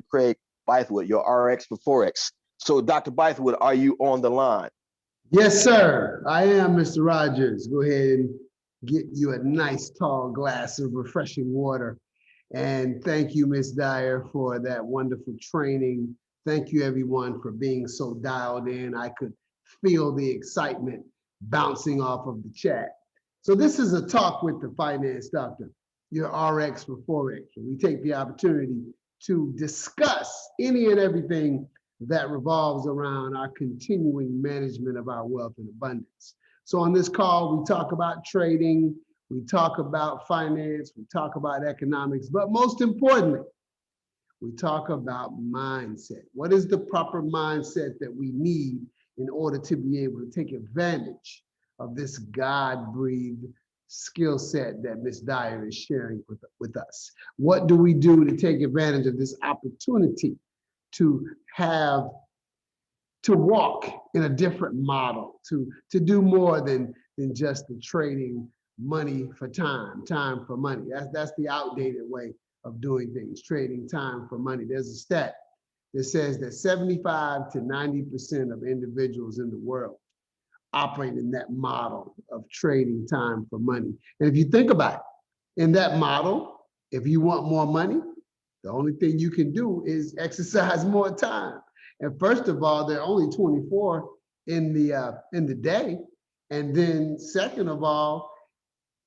Craig Bythewood, your RX for Forex. So Dr. Bythewood, are you on the line? Yes, sir. I am, Mr. Rogers. Go ahead and get you a nice tall glass of refreshing water. And thank you, Ms. Dyer, for that wonderful training. Thank you, everyone, for being so dialed in. I could feel the excitement bouncing off of the chat. So this is a talk with the finance doctor, your RX for Forex. We take the opportunity to discuss any and everything that revolves around our continuing management of our wealth and abundance. So on this call, we talk about trading, we talk about finance, we talk about economics, but most importantly, we talk about mindset. What is the proper mindset that we need in order to be able to take advantage of this God-breathed skill set that Ms. Dyer is sharing with us? What do we do to take advantage of this opportunity to walk in a different model, to do more than just the trading money for time for money? That's the outdated way of doing things, trading time for money. There's a stat that says that 75 to 90% of individuals in the world operate in that model of trading time for money. And if you think about it, in that model, if you want more money, the only thing you can do is exercise more time. And first of all, there are only 24 in the day. And then second of all,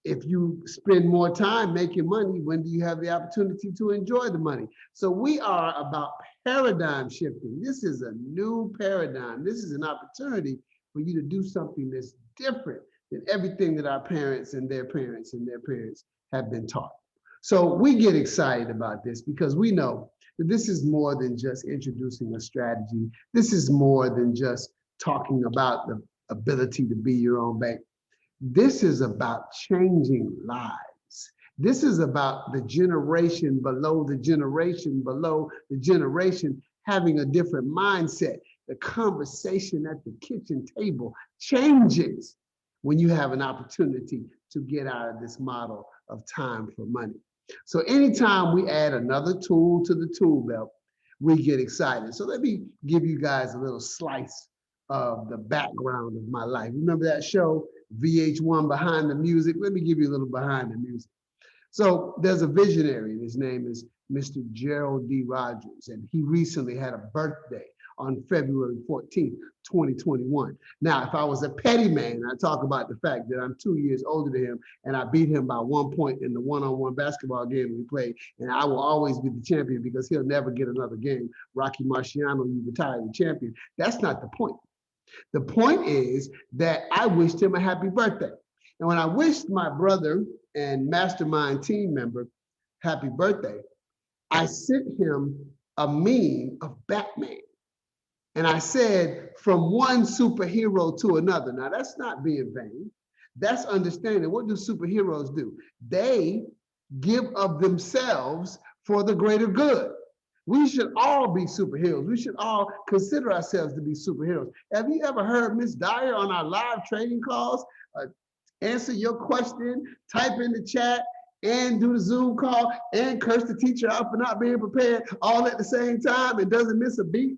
if you spend more time making money, when do you have the opportunity to enjoy the money? So we are about paradigm shifting. This is a new paradigm. This is an opportunity for you to do something that's different than everything that our parents and their parents and their parents have been taught. So we get excited about this because we know that this is more than just introducing a strategy. This is more than just talking about the ability to be your own bank. This is about changing lives. This is about the generation below the generation below the generation having a different mindset. The conversation at the kitchen table changes when you have an opportunity to get out of this model of time for money. So anytime we add another tool to the tool belt, we get excited. So let me give you guys a little slice of the background of my life. Remember that show, VH1 Behind the Music? Let me give you a little behind the music. So there's a visionary, his name is Mr. Gerald D. Rogers, and he recently had a birthday on February 14th, 2021. Now, if I was a petty man, I talk about the fact that I'm 2 years older than him, and I beat him by 1 point in the one-on-one basketball game we played, and I will always be the champion because he'll never get another game. Rocky Marciano, you retired the champion. That's not the point. The point is that I wished him a happy birthday. And when I wished my brother and mastermind team member happy birthday, I sent him a meme of Batman. And I said, from one superhero to another. Now, that's not being vain. That's understanding. What do superheroes do? They give of themselves for the greater good. We should all be superheroes. We should all consider ourselves to be superheroes. Have you ever heard Ms. Dyer on our live trading calls answer your question, type in the chat, and do the Zoom call, and curse the teacher out for not being prepared all at the same time and doesn't miss a beat?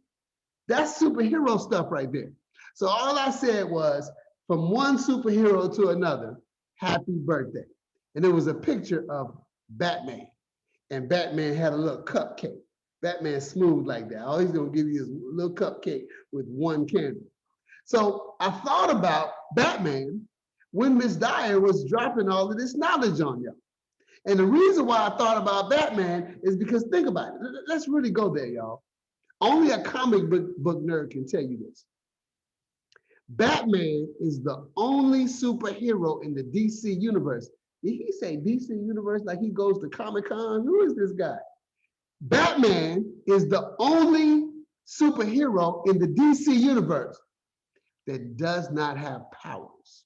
That's superhero stuff right there. So all I said was, from one superhero to another, happy birthday. And it was a picture of Batman. And Batman had a little cupcake. Batman's smooth like that. All he's gonna give you is a little cupcake with one candle. So I thought about Batman when Ms. Dyer was dropping all of this knowledge on y'all. And the reason why I thought about Batman is because, think about it. Let's really go there, y'all. Only a comic book nerd can tell you this. Batman is the only superhero in the DC universe. Did he say DC universe like he goes to Comic-Con? Who is this guy? Batman is the only superhero in the DC universe that does not have powers.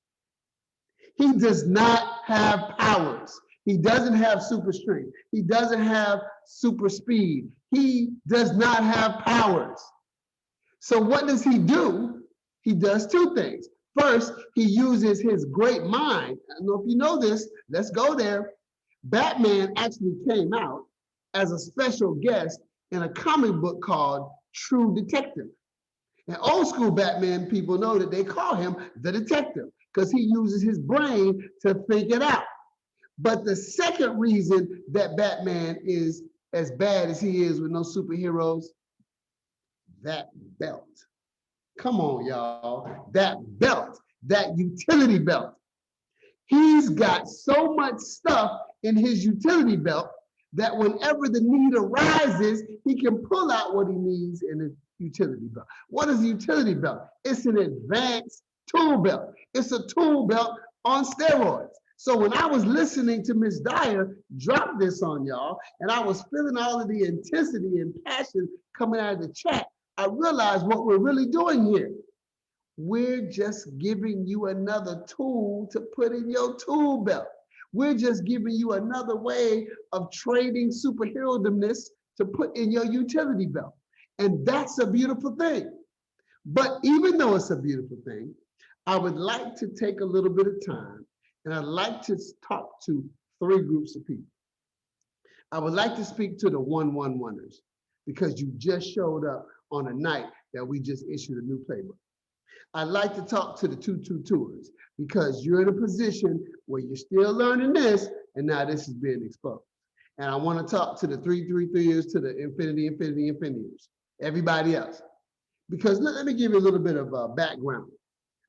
He does not have powers. He doesn't have super strength. He doesn't have super speed. He does not have powers. So what does he do? He does two things. First, he uses his great mind. I don't know if you know this. Let's go there. Batman actually came out as a special guest in a comic book called True Detective. And old school Batman people know that they call him the detective because he uses his brain to think it out. But the second reason that Batman is as bad as he is with no superheroes, that belt. Come on, y'all. That belt, that utility belt. He's got so much stuff in his utility belt that whenever the need arises, he can pull out what he needs in his utility belt. What is a utility belt? It's an advanced tool belt. It's a tool belt on steroids. So when I was listening to Ms. Dyer drop this on y'all, and I was feeling all of the intensity and passion coming out of the chat, I realized what we're really doing here. We're just giving you another tool to put in your tool belt. We're just giving you another way of trading superhero-domness to put in your utility belt. And that's a beautiful thing. But even though it's a beautiful thing, I would like to take a little bit of time and I'd like to talk to three groups of people. I would like to speak to the 111ers because you just showed up on a night that we just issued a new playbook. I'd like to talk to the 222ers because you're in a position where you're still learning this and now this is being exposed. And I want to talk to the 333ers, to the infinity-ers, everybody else. Because let me give you a little bit of background.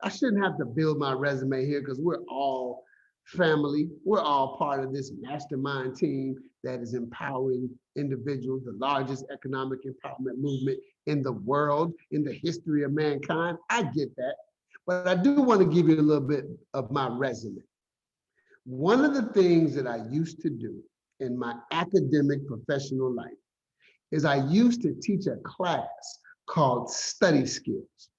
I shouldn't have to build my resume here because we're all family. We're all part of this mastermind team that is empowering individuals, the largest economic empowerment movement in the world, in the history of mankind. I get that. But I do want to give you a little bit of my resume. One of the things that I used to do in my academic professional life is I used to teach a class called study skills.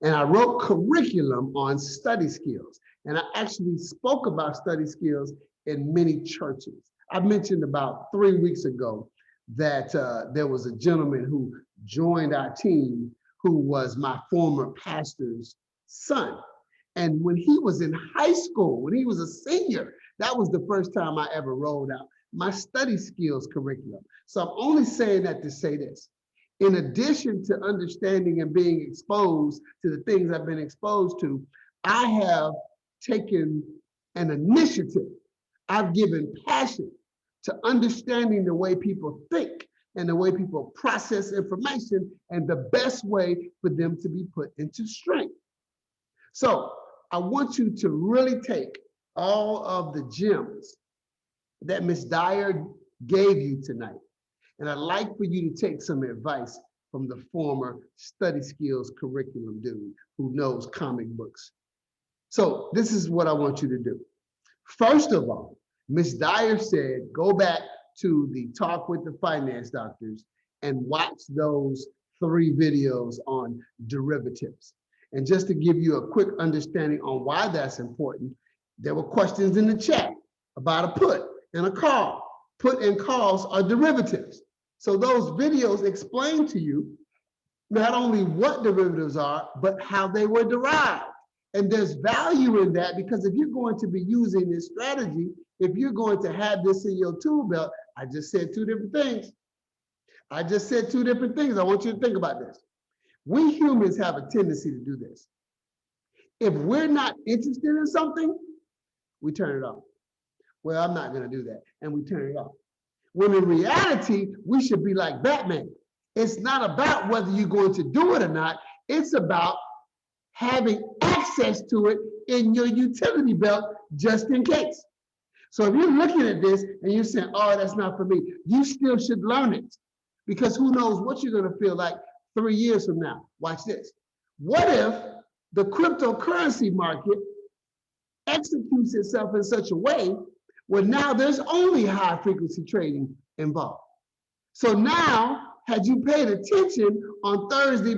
And I wrote curriculum on study skills. And I actually spoke about study skills in many churches. I mentioned about 3 weeks ago that there was a gentleman who joined our team who was my former pastor's son. And when he was in high school, when he was a senior, that was the first time I ever rolled out my study skills curriculum. So I'm only saying that to say this. In addition to understanding and being exposed to the things I've been exposed to, I have taken an initiative. I've given passion to understanding the way people think and the way people process information and the best way for them to be put into strength. So I want you to really take all of the gems that Ms. Dyer gave you tonight. And I'd like for you to take some advice from the former study skills curriculum dude who knows comic books. So this is what I want you to do. First of all, Ms. Dyer said, go back to the Talk with the Finance Doctors and watch those 3 videos on derivatives. And just to give you a quick understanding on why that's important, there were questions in the chat about a put and a call. Put and calls are derivatives. So those videos explain to you not only what derivatives are, but how they were derived. And there's value in that because if you're going to be using this strategy, if you're going to have this in your tool belt, I just said 2 different things. I just said 2 different things. I want you to think about this. We humans have a tendency to do this. If we're not interested in something, we turn it off. Well, I'm not going to do that. And we turn it off. When in reality, we should be like Batman. It's not about whether you're going to do it or not. It's about having access to it in your utility belt just in case. So if you're looking at this and you're saying, oh, that's not for me, you still should learn it because who knows what you're going to feel like 3 years from now. Watch this. What if the cryptocurrency market executes itself in such a way where now there's only high frequency trading involved? So now, had you paid attention on Thursday,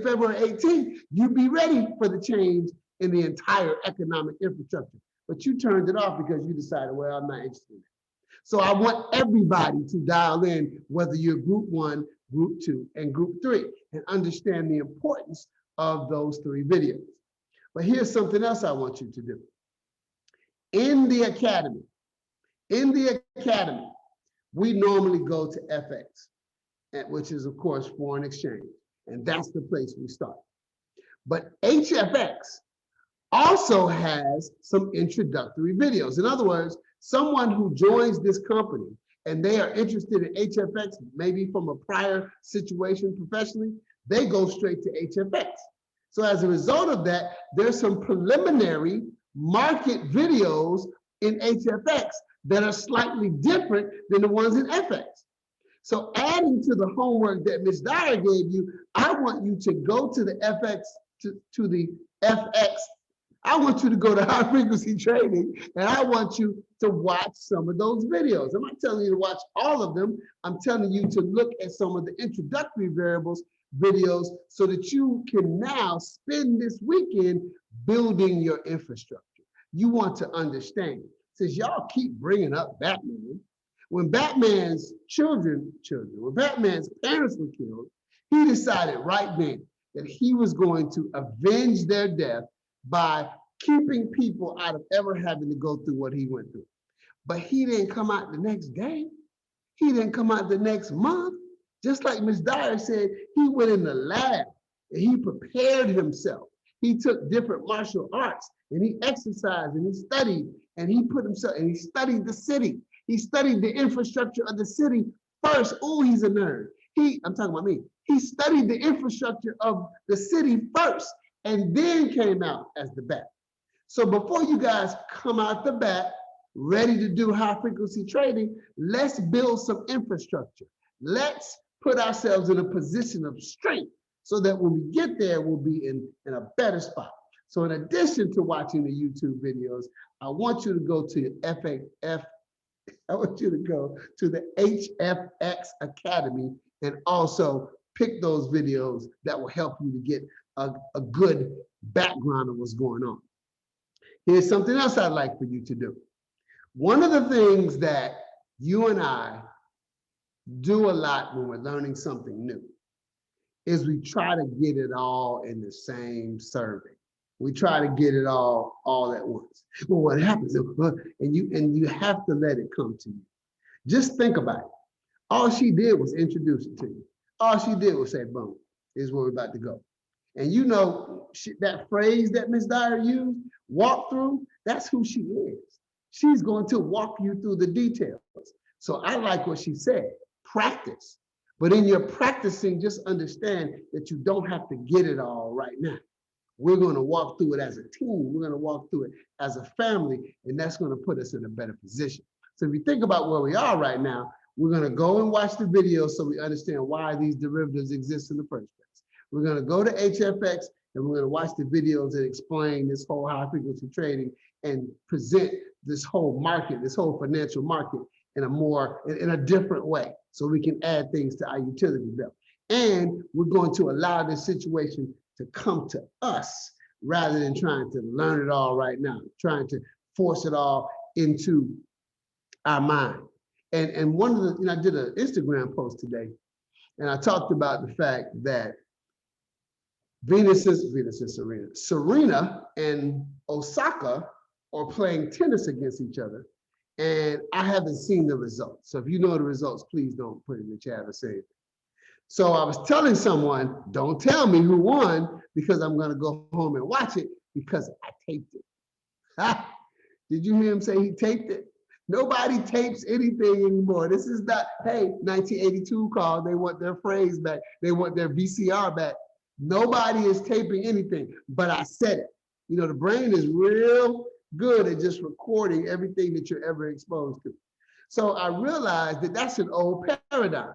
February 18th, you'd be ready for the change in the entire economic infrastructure. But you turned it off because you decided, well, I'm not interested in it. So I want everybody to dial in, whether you're group 1, group 2, and group 3, and understand the importance of those 3 videos. But here's something else I want you to do. In the academy, we normally go to FX, which is of course foreign exchange. And that's the place we start. But HFX also has some introductory videos. In other words, someone who joins this company and they are interested in HFX, maybe from a prior situation professionally, they go straight to HFX. So as a result of that, there's some preliminary market videos in HFX that are slightly different than the ones in FX. So adding to the homework that Ms. Dyer gave you, I want you to go to the FX, to the FX. I want you to go to high frequency trading, and I want you to watch some of those videos. I'm not telling you to watch all of them. I'm telling you to look at some of the introductory videos so that you can now spend this weekend building your infrastructure. You want to understand, since y'all keep bringing up Batman, when Batman's when Batman's parents were killed, he decided right then that he was going to avenge their death by keeping people out of ever having to go through what he went through. But he didn't come out the next day. He didn't come out the next month. Just like Ms. Dyer said, he went in the lab and he prepared himself. He took different martial arts and he exercised and he studied and he put himself, and he studied the city. He studied the infrastructure of the city first. Oh, he's a nerd. I'm talking about me. He studied the infrastructure of the city first and then came out as the bat. So before you guys come out the bat, ready to do high frequency trading, let's build some infrastructure. Let's put ourselves in a position of strength so that when we get there, we'll be in a better spot. So in addition to watching the YouTube videos, I want you to go to I want you to go to the HFX Academy and also pick those videos that will help you to get a good background of what's going on. Here's something else I'd like for you to do. One of the things that you and I do a lot when we're learning something new is we try to get it all in the same survey. We try to get it all at once. Well, what happens? And you have to let it come to you. Just think about it. All she did was introduce it to you. All she did was say, boom, here's where we're about to go. And you know, that phrase that Ms. Dyer used, walk through, that's who she is. She's going to walk you through the details. So I like what she said, practice. But in your practicing, just understand that you don't have to get it all right now. We're going to walk through it as a team. We're going to walk through it as a family, and that's going to put us in a better position. So if you think about where we are right now, we're going to go and watch the videos so we understand why these derivatives exist in the first place. We're going to go to HFX and we're going to watch the videos that explain this whole high frequency trading and present this whole market, this whole financial market in a different way so we can add things to our utility bill. And we're going to allow this situation to come to us rather than trying to learn it all right now, trying to force it all into our mind. And one of the, I did an Instagram post today, and I talked about the fact that Serena and Osaka are playing tennis against each other, and I haven't seen the results. So if you know the results, please don't put it in the chat or say it. So I was telling someone, don't tell me who won because I'm going to go home and watch it because I taped it. Ah, did you hear him say he taped it? Nobody tapes anything anymore. This is not, hey, 1982 call, they want their phrase back. They want their VCR back. Nobody is taping anything, but I said it. You know, the brain is real good at just recording everything that you're ever exposed to. So I realized that that's an old paradigm.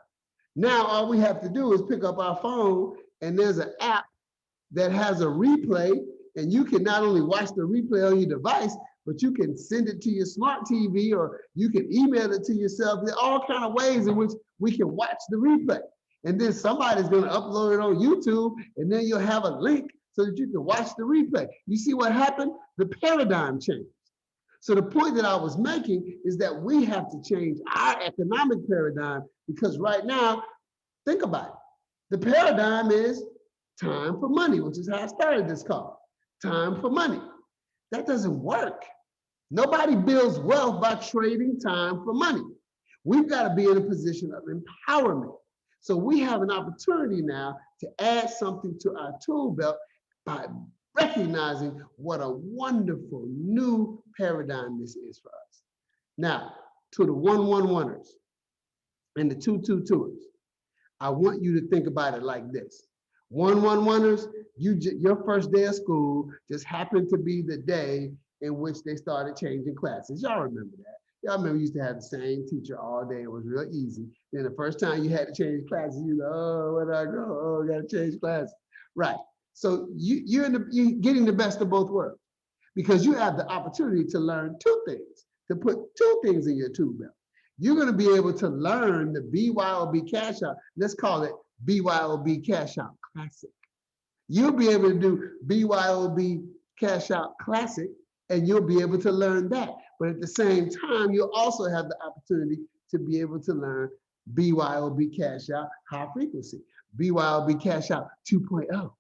Now, all we have to do is pick up our phone and there's an app that has a replay, and you can not only watch the replay on your device, but you can send it to your smart TV or you can email it to yourself. There are all kinds of ways in which we can watch the replay. And then somebody's going to upload it on YouTube, and then you'll have a link so that you can watch the replay. You see what happened? The paradigm changed. So the point that I was making is that we have to change our economic paradigm because right now, think about it. The paradigm is time for money, which is how I started this call. Time for money. That doesn't work. Nobody builds wealth by trading time for money. We've got to be in a position of empowerment. So we have an opportunity now to add something to our tool belt by recognizing what a wonderful new paradigm this is for us. Now, to the 1-1-1ers and the 2-2-2ers, I want you to think about it like this. 1-1-1ers, your first day of school just happened to be the day in which they started changing classes. Y'all remember that. Y'all remember you used to have the same teacher all day. It was real easy. Then the first time you had to change classes, you know, oh, where do I go? Oh, I got to change classes. Right. So you're getting the best of both worlds because you have the opportunity to learn two things, to put two things in your tool belt. You're going to be able to learn the BYOB Cashout. Let's call it BYOB Cashout Classic. You'll be able to do BYOB Cashout Classic, and you'll be able to learn that. But at the same time, you'll also have the opportunity to be able to learn BYOB Cashout High Frequency, BYOB Cashout 2.0.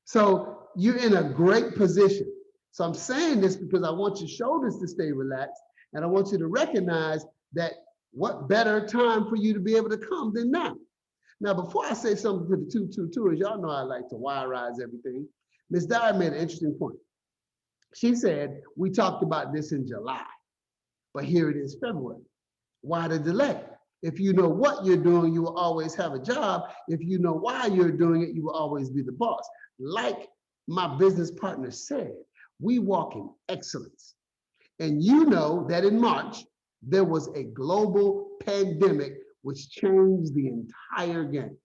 So you're in a great position. So I'm saying this because I want your shoulders to stay relaxed, and I want you to recognize that what better time for you to be able to come than now. Now, before I say something to the 2-2-2ers, y'all know I like to wire-rise everything. Ms. Dyer made an interesting point. She said, we talked about this in July, but here it is February. Why the delay? If you know what you're doing, you will always have a job. If you know why you're doing it, you will always be the boss. Like my business partner said, we walk in excellence. And you know that in March, there was a global pandemic which changed the entire game.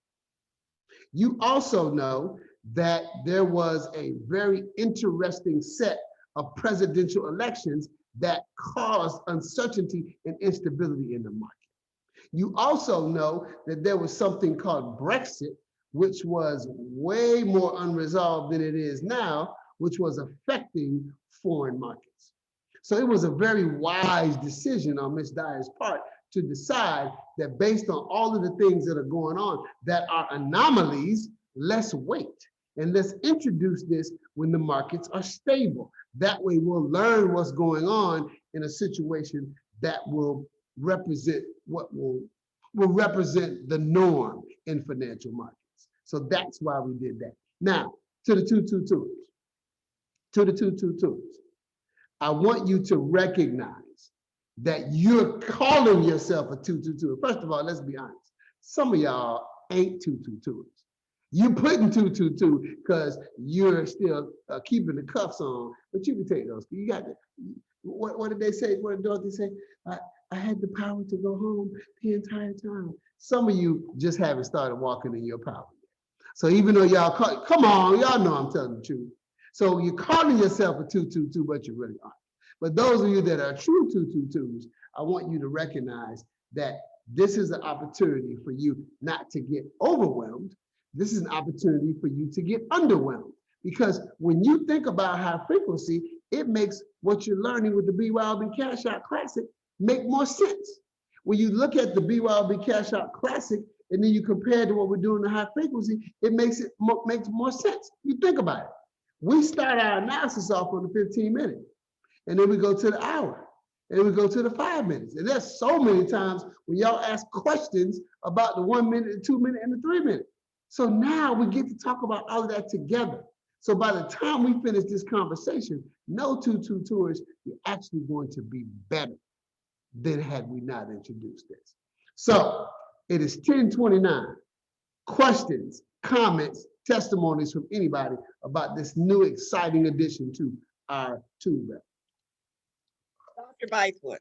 You also know that there was a very interesting set of presidential elections that caused uncertainty and instability in the market. You also know that there was something called Brexit, which was way more unresolved than it is now, which was affecting foreign markets. So it was a very wise decision on Ms. Dyer's part to decide that based on all of the things that are going on that are anomalies, let's wait and let's introduce this when the markets are stable. That way we'll learn what's going on in a situation that will represent what will represent the norm in financial markets. So that's why we did that. Now, to the 2-2-2ers. To the 2-2-2ers. I want you to recognize that you're calling yourself a 2-2-2. First of all, let's be honest. Some of y'all ain't 2-2-2ers. You putting 2-2-2 because you're still keeping the cuffs on, but you can take those. You got what did they say? What did Dorothy say? I had the power to go home the entire time. Some of you just haven't started walking in your power yet. So even though y'all come on, y'all know I'm telling the truth. So you're calling yourself a 2-2-2, but you really aren't. But those of you that are true 2-2-2s, I want you to recognize that this is an opportunity for you not to get overwhelmed. This is an opportunity for you to get underwhelmed. Because when you think about high frequency, it makes what you're learning with the BYOB Cashout Classic make more sense. When you look at the BYOB Cashout Classic and then you compare it to what we're doing in high frequency, it makes more sense. You think about it. We start our analysis off on the 15 minute, and then we go to the hour, and then we go to the 5 minutes. And there's so many times when y'all ask questions about the 1 minute, the 2 minute, and the 3 minute. So now we get to talk about all of that together. So by the time we finish this conversation, no 2-2-2ers, you're actually going to be better than had we not introduced this. So it is 10:29. Questions, comments, testimonies from anybody about this new exciting addition to our tool belt. Dr. Bythewood,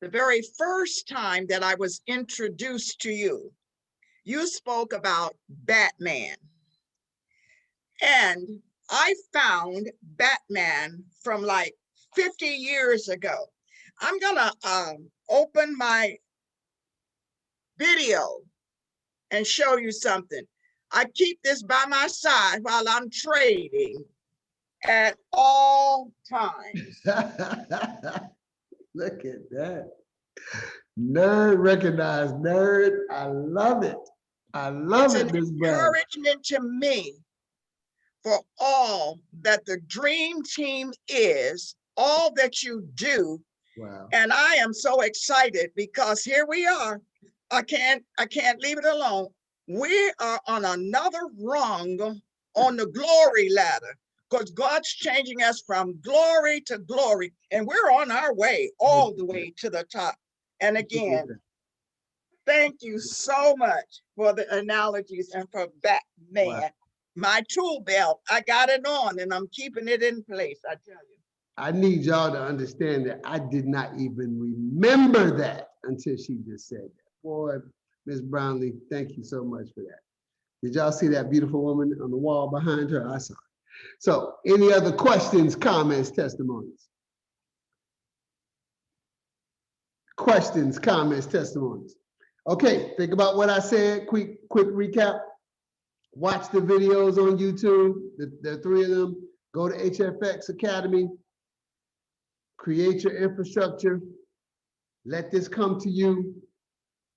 the very first time that I was introduced to you, you spoke about Batman. And I found Batman from like 50 years ago. I'm gonna open my video and show you something. I keep this by my side while I'm trading at all times. Look at that. Nerd recognized nerd. I love it. I love it, Ms. Brown. Encouragement to me for all that the dream team is, all that you do, Wow. And I am so excited because here we are. I can't leave it alone. We are on another rung on the glory ladder because God's changing us from glory to glory. And we're on our way all the way to the top. And again, thank you so much for the analogies and for Batman. Wow. My tool belt, I got it on and I'm keeping it in place, I tell you. I need y'all to understand that I did not even remember that until she just said that. Boy, Ms. Brownlee, thank you so much for that. Did y'all see that beautiful woman on the wall behind her? I saw it. So any other questions, comments, testimonies? Questions, comments, testimonies. Okay, think about what I said. Quick recap. Watch the videos on YouTube. There are 3 of them. Go to HFX Academy. Create your infrastructure. Let this come to you.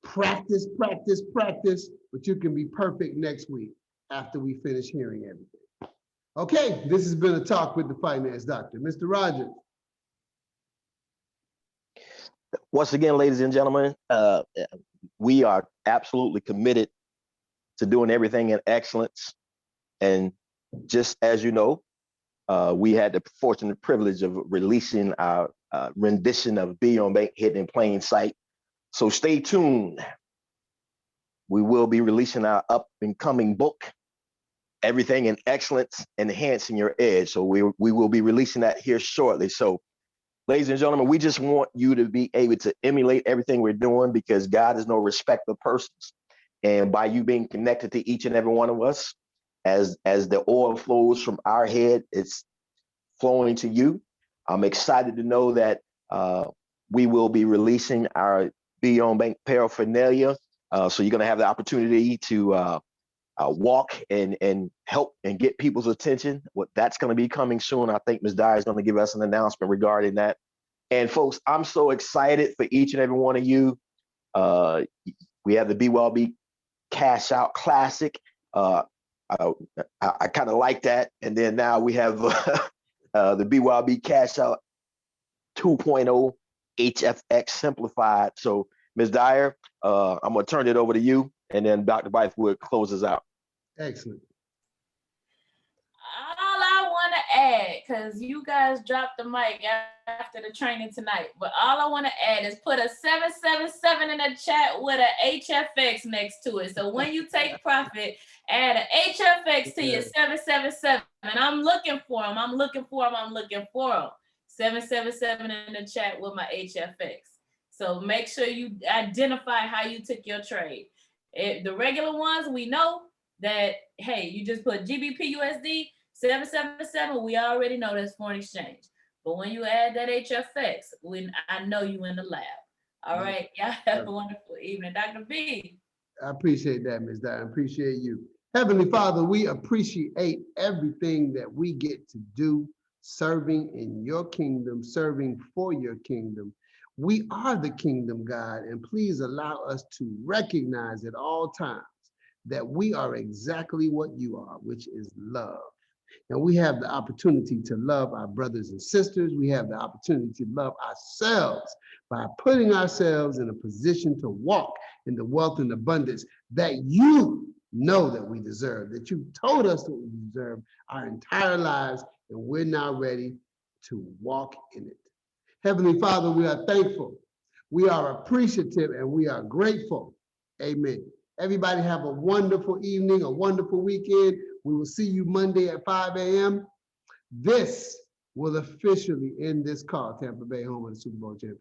Practice, practice, practice, but you can be perfect next week after we finish hearing everything. Okay, this has been a talk with the finance doctor. Mr. Rogers. Once again, ladies and gentlemen, we are absolutely committed to doing everything in excellence. And just as you know, we had the fortunate privilege of releasing our rendition of BYOB Bank Hidden in Plain Sight. So stay tuned. We will be releasing our up and coming book, Everything in Excellence, Enhancing Your Edge. So we will be releasing that here shortly. So ladies and gentlemen, we just want you to be able to emulate everything we're doing because God is no respecter of persons. And by you being connected to each and every one of us, as the oil flows from our head, it's flowing to you. I'm excited to know that we will be releasing our BYOB Bank paraphernalia. So you're going to have the opportunity to walk and help and get people's attention. What that's going to be coming soon. I think Ms. Dyer is going to give us an announcement regarding that. And folks, I'm so excited for each and every one of you. We have the BYOB Cashout Classic. I kind of like that. And then now we have the BYOB Cashout 2.0 HFX Simplified. So Ms. Dyer, I'm going to turn it over to you. And then Dr. Bythewood closes out. Excellent. All I want to add, because you guys dropped the mic after the training tonight, but all I want to add is put a 777 in the chat with a HFX next to it. So when you take profit, add an HFX to your 777. And I'm looking for them. I'm looking for them. I'm looking for them. 777 in the chat with my HFX. So make sure you identify how you took your trade. The regular ones, we know that, hey, you just put GBP USD 777. We already know that's foreign exchange. But when you add that HFX, I know you in the lab. All right. Y'all have a wonderful evening. Dr. B. I appreciate that, Ms. Dyer. I appreciate you. Heavenly Father, we appreciate everything that we get to do serving in your kingdom, serving for your kingdom. We are the kingdom, God, and please allow us to recognize at all times that we are exactly what you are, which is love. And we have the opportunity to love our brothers and sisters. We have the opportunity to love ourselves by putting ourselves in a position to walk in the wealth and abundance that you know that we deserve, that you told us that we deserve our entire lives, and we're now ready to walk in it. Heavenly Father, we are thankful, we are appreciative, and we are grateful. Amen. Everybody have a wonderful evening, a wonderful weekend. We will see you Monday at 5 a.m. This will officially end this call, Tampa Bay, home of the Super Bowl champion.